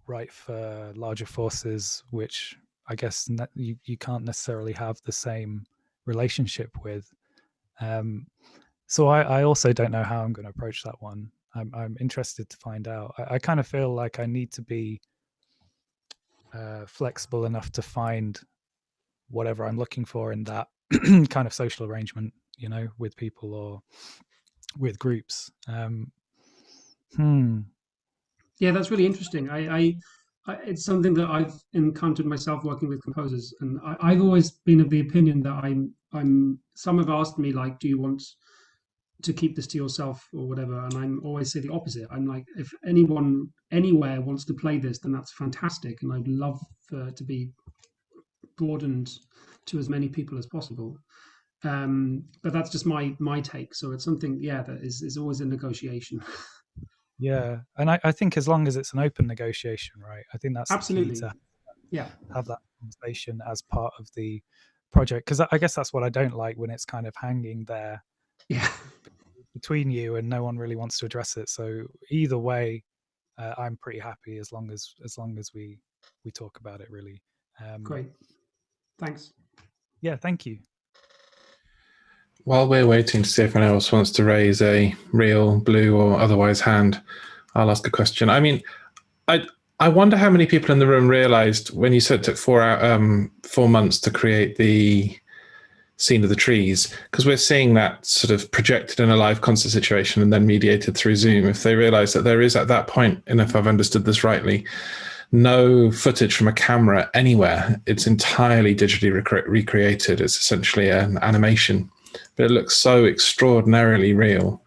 Speaker 2: write for larger forces, which I guess you can't necessarily have the same relationship with. So I also don't know how I'm going to approach that one. I'm interested to find out. I kind of feel like I need to be flexible enough to find whatever I'm looking for in that kind of social arrangement, with people or with groups.
Speaker 5: Yeah, that's really interesting. It's something that I've encountered myself working with composers, and I've always been of the opinion that I'm. Some have asked me, like, do you want to keep this to yourself or whatever, and I'm always say the opposite. I'm like, if anyone anywhere wants to play this, then that's fantastic, and I'd love for it to be broadened to as many people as possible. But that's just my take. So it's something, that is always a negotiation.
Speaker 2: Yeah, and I think as long as it's an open negotiation, right? I think that's
Speaker 5: absolutely
Speaker 2: the key to have that conversation as part of the project, because I guess that's what I don't like, when it's kind of hanging there between you and no one really wants to address it. So either way, I'm pretty happy as long as we talk about it, really.
Speaker 5: Great, thanks.
Speaker 2: Yeah, thank you.
Speaker 1: While we're waiting to see if anyone else wants to raise a real, blue, or otherwise hand, I'll ask a question. I mean, I wonder how many people in the room realised when you said it took 4 months to create the scene of the trees, because we're seeing that sort of projected in a live concert situation and then mediated through Zoom. If they realise that there is at that point, and if I've understood this rightly, no footage from a camera anywhere, it's entirely digitally recreated. It's essentially an animation, but it looks so extraordinarily real,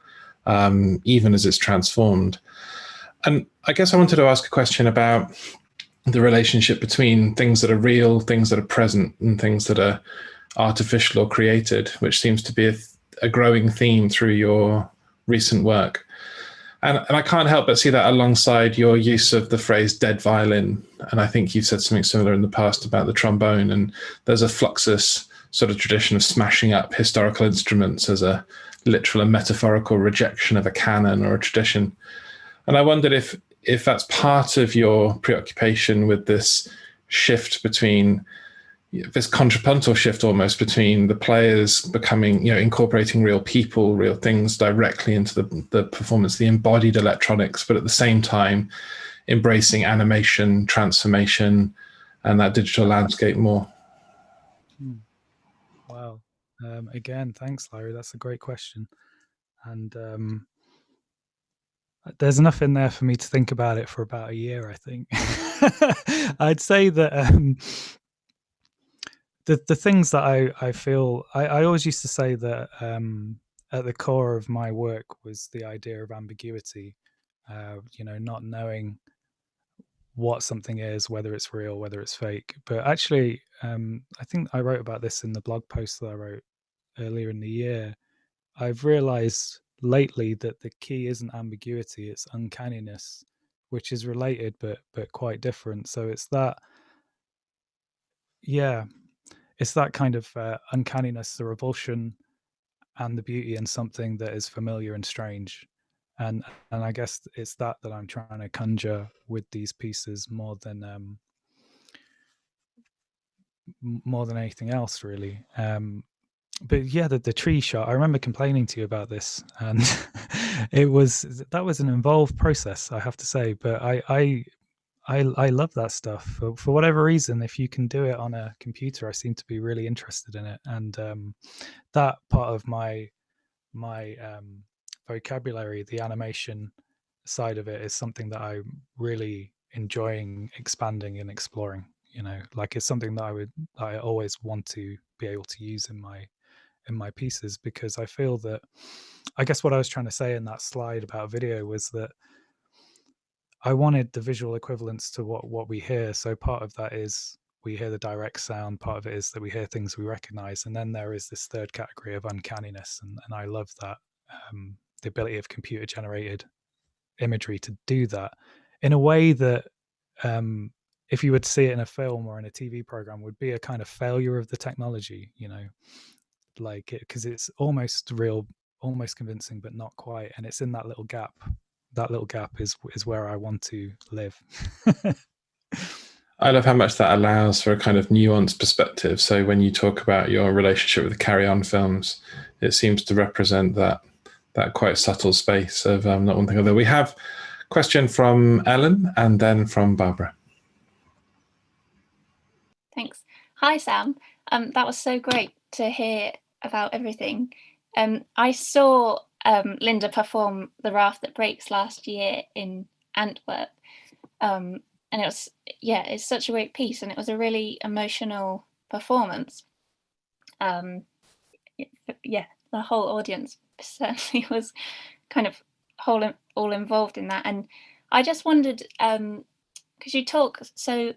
Speaker 1: even as it's transformed. And I guess I wanted to ask a question about the relationship between things that are real, things that are present, and things that are artificial or created, which seems to be a growing theme through your recent work. And I can't help but see that alongside your use of the phrase dead violin. And I think you've said something similar in the past about the trombone. And there's a Fluxus sort of tradition of smashing up historical instruments as a literal and metaphorical rejection of a canon or a tradition. And I wondered if that's part of your preoccupation with this shift between, this contrapuntal shift almost between the players becoming, incorporating real people, real things directly into the performance, the embodied electronics, but at the same time embracing animation, transformation, and that digital landscape more.
Speaker 2: Wow. Again, thanks, Larry. That's a great question. and there's enough in there for me to think about it for about a year, I think. I'd say that the things that I feel, I always used to say that at the core of my work was the idea of ambiguity, not knowing what something is, whether it's real, whether it's fake. But actually, I think I wrote about this in the blog post that I wrote earlier in the year. I've realized lately that the key isn't ambiguity, it's uncanniness, which is related but quite different. So it's that, yeah, it's that kind of uncanniness, the revulsion and the beauty in something that is familiar and strange. And I guess it's that I'm trying to conjure with these pieces more than anything else, really. But yeah, the tree shot, I remember complaining to you about this, and that was an involved process, I have to say. But I love that stuff for whatever reason. If you can do it on a computer, I seem to be really interested in it, and that part of my vocabulary, the animation side of it, is something that I'm really enjoying expanding and exploring. Like it's something that I always want to be able to use in my pieces, because I feel that, I guess what I was trying to say in that slide about video was that I wanted the visual equivalence to what we hear. So part of that is we hear the direct sound, part of it is that we hear things we recognize, and then there is this third category of uncanniness, and I love that, the ability of computer generated imagery to do that in a way that if you would see it in a film or in a TV program would be a kind of failure of the technology, like it, because it's almost real, almost convincing, but not quite, and it's in that little gap. That little gap is where I want to live.
Speaker 1: I love how much that allows for a kind of nuanced perspective. So when you talk about your relationship with the Carry On films, it seems to represent that quite subtle space of not one thing or the other. We have a question from Ellen and then from Barbara.
Speaker 6: Thanks. Hi, Sam. That was so great to hear about everything. I saw Linda perform The Raft That Breaks last year in Antwerp. And it was, it's such a great piece, and it was a really emotional performance. The whole audience certainly was kind of all involved in that. And I just wondered, because you talk so,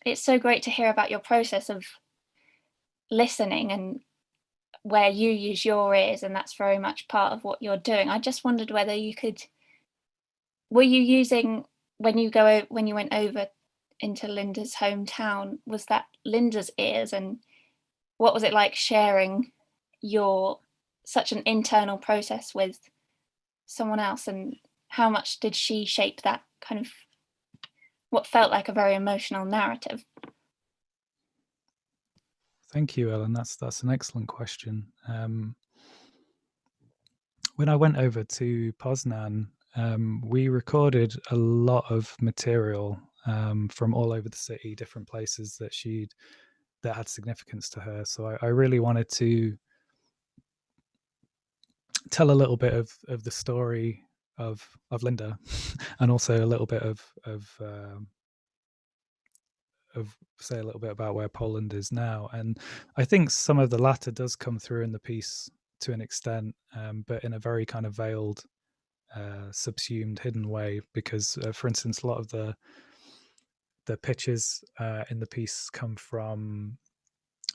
Speaker 6: it's so great to hear about your process of listening and where you use your ears, and that's very much part of what you're doing. I just wondered whether were you using, when you went over into Linda's hometown, was that Linda's ears, and what was it like sharing such an internal process with someone else, and how much did she shape that kind of what felt like a very emotional narrative?
Speaker 2: Thank you, Ellen. That's an excellent question. When I went over to Poznan, we recorded a lot of material from all over the city, different places that had significance to her. So I really wanted to tell a little bit of the story of Linda, and also a little bit of say a little bit about where Poland is now. And I think some of the latter does come through in the piece to an extent, but in a very kind of veiled, subsumed, hidden way, because for instance, a lot of the pitches in the piece come from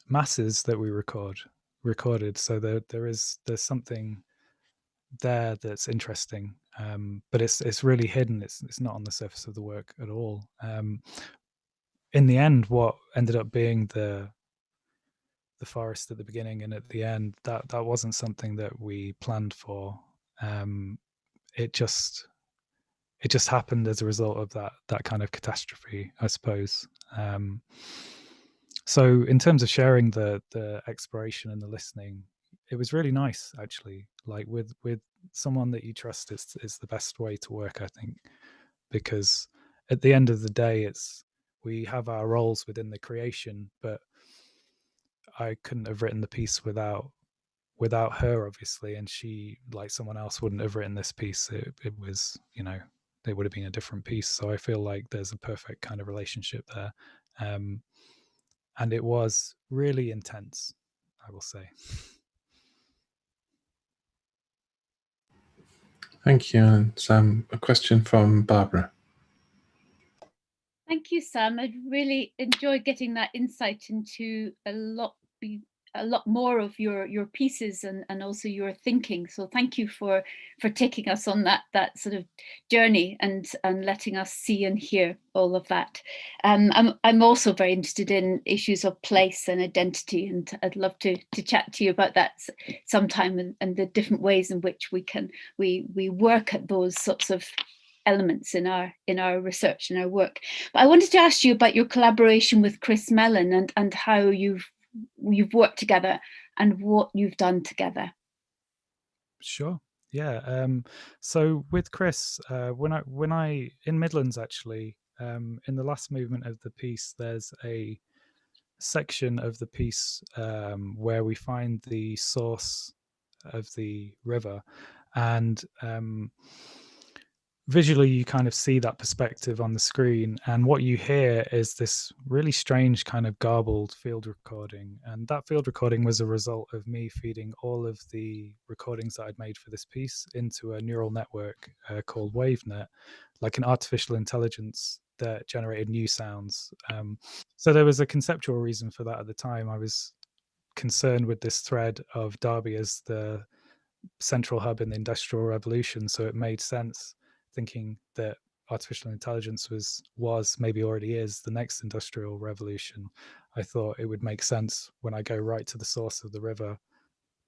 Speaker 2: masses that we recorded. So there's something there that's interesting, but it's really hidden. It's not on the surface of the work at all. In the end, what ended up being the forest at the beginning and at the end, that wasn't something that we planned for. It just happened as a result of that kind of catastrophe, I suppose. So in terms of sharing the exploration and the listening, it was really nice, actually. Like with someone that you trust is the best way to work, I think, because at the end of the day, we have our roles within the creation, but I couldn't have written the piece without without her, obviously, and she, like someone else, wouldn't have written this piece. It was, you know, it would have been a different piece. So I feel like there's a perfect kind of relationship there. And it was really intense, I will say.
Speaker 1: Thank you. And Sam, a question from Barbara.
Speaker 7: Thank you, Sam. I'd really enjoyed getting that insight into a lot more of your pieces and also your thinking. So thank you for taking us on that sort of journey and letting us see and hear all of that. I'm also very interested in issues of place and identity, and I'd love to chat to you about that sometime, and the different ways in which we work at those sorts of elements in our research and our work. But I wanted to ask you about your collaboration with Chris Mellon and how you've worked together and what you've done together.
Speaker 2: Sure. Yeah. So with Chris, when I in Midlands, actually, in the last movement of the piece, there's a section of the piece where we find the source of the river, and visually you kind of see that perspective on the screen, and what you hear is this really strange kind of garbled field recording. And that field recording was a result of me feeding all of the recordings that I'd made for this piece into a neural network called WaveNet, like an artificial intelligence that generated new sounds. So there was a conceptual reason for that at the time. I was concerned with this thread of Derby as the central hub in the Industrial Revolution, so it made sense, thinking that artificial intelligence was maybe already is the next industrial revolution. I thought it would make sense when I go right to the source of the river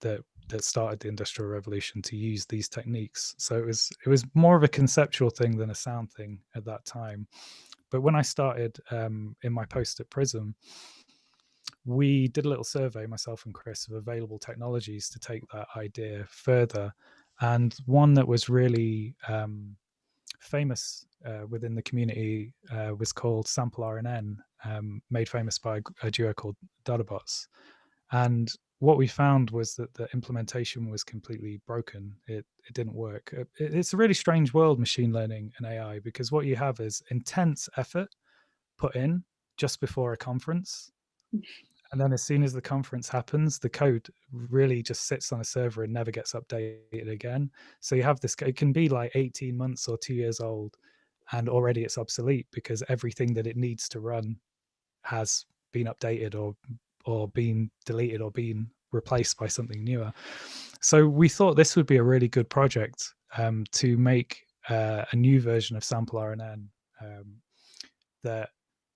Speaker 2: that started the Industrial Revolution to use these techniques. So it was more of a conceptual thing than a sound thing at that time. But when I started in my post at Prism, we did a little survey, myself and Chris, of available technologies to take that idea further. And one that was really famous within the community was called Sample RNN, made famous by a duo called Databots. And what we found was that the implementation was completely broken. It didn't work. It's a really strange world, machine learning and AI, because what you have is intense effort put in just before a conference. And then as soon as the conference happens, the code really just sits on a server and never gets updated again. So you have this, it can be like 18 months or 2 years old, and already it's obsolete because everything that it needs to run has been updated or been deleted or been replaced by something newer. So we thought this would be a really good project to make a new version of Sample RNN that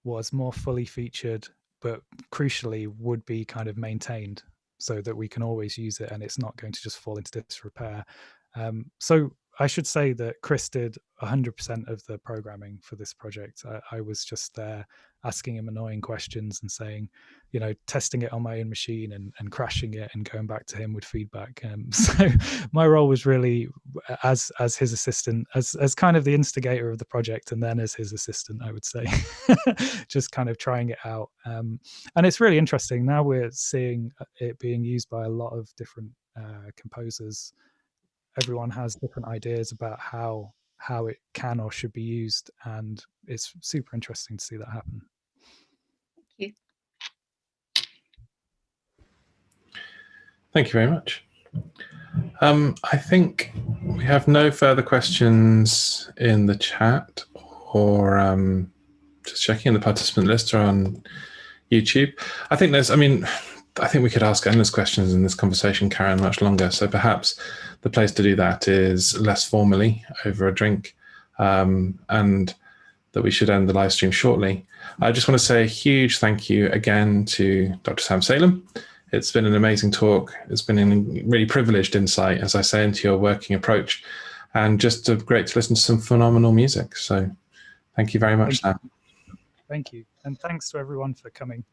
Speaker 2: was more fully featured, but crucially would be kind of maintained so that we can always use it and it's not going to just fall into disrepair. So I should say that Chris did 100% of the programming for this project. I was just there asking him annoying questions and saying, you know, testing it on my own machine and crashing it and going back to him with feedback. So my role was really as his assistant, as kind of the instigator of the project, and then as his assistant, I would say, just kind of trying it out. And it's really interesting. Now we're seeing it being used by a lot of different composers. Everyone has different ideas about how it can or should be used, and it's super interesting to see that happen.
Speaker 7: Thank you.
Speaker 1: Thank you very much. I think we have no further questions in the chat, or just checking the participant list or on YouTube. I think we could ask endless questions in this conversation, Karen, much longer. So perhaps the place to do that is less formally over a drink, and that we should end the live stream shortly. I just want to say a huge thank you again to Dr. Sam Salem. It's been an amazing talk. It's been a really privileged insight, as I say, into your working approach, and just great to listen to some phenomenal music. So thank you very much, Sam.
Speaker 2: Thank you. And thanks to everyone for coming.